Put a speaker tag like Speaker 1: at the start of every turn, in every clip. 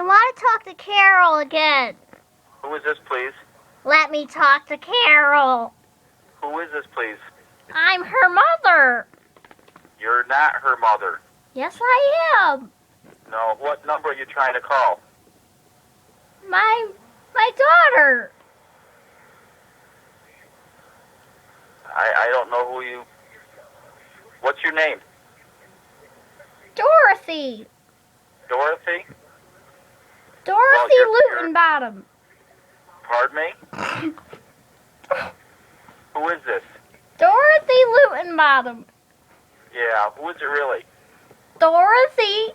Speaker 1: want to talk to Carol again.
Speaker 2: Who is this, please?
Speaker 1: Let me talk to Carol.
Speaker 2: Who is this, please?
Speaker 1: I'm her mother.
Speaker 2: You're not her mother.
Speaker 1: Yes, I am.
Speaker 2: No, what number are you trying to call?
Speaker 1: My daughter.
Speaker 2: I don't know who you... What's your name?
Speaker 1: Dorothy.
Speaker 2: Dorothy?
Speaker 1: Dorothy
Speaker 2: you're-
Speaker 1: Lutenbottom.
Speaker 2: Pardon me? Who is this?
Speaker 1: Dorothy Lutenbottom.
Speaker 2: Yeah, who is it really?
Speaker 1: Dorothy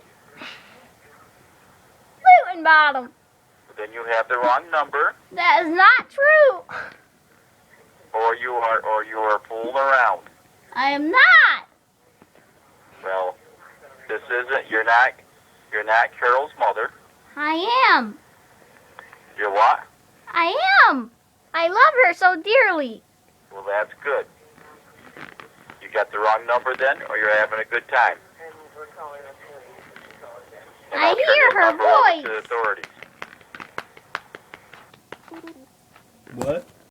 Speaker 1: Lutenbottom.
Speaker 2: Then you have the wrong number,
Speaker 1: That is not true.
Speaker 2: or you are fooling around.
Speaker 1: I am not.
Speaker 2: Well, this isn't... You're not Carol's mother.
Speaker 1: I am.
Speaker 2: You're what?
Speaker 1: I am. I love her so dearly.
Speaker 2: Well, that's good. You got the wrong number then, or you're having a good time? And
Speaker 1: I
Speaker 2: I'll turn
Speaker 1: hear
Speaker 2: your
Speaker 1: her
Speaker 2: number over
Speaker 1: voice.
Speaker 2: to the authorities.
Speaker 3: What?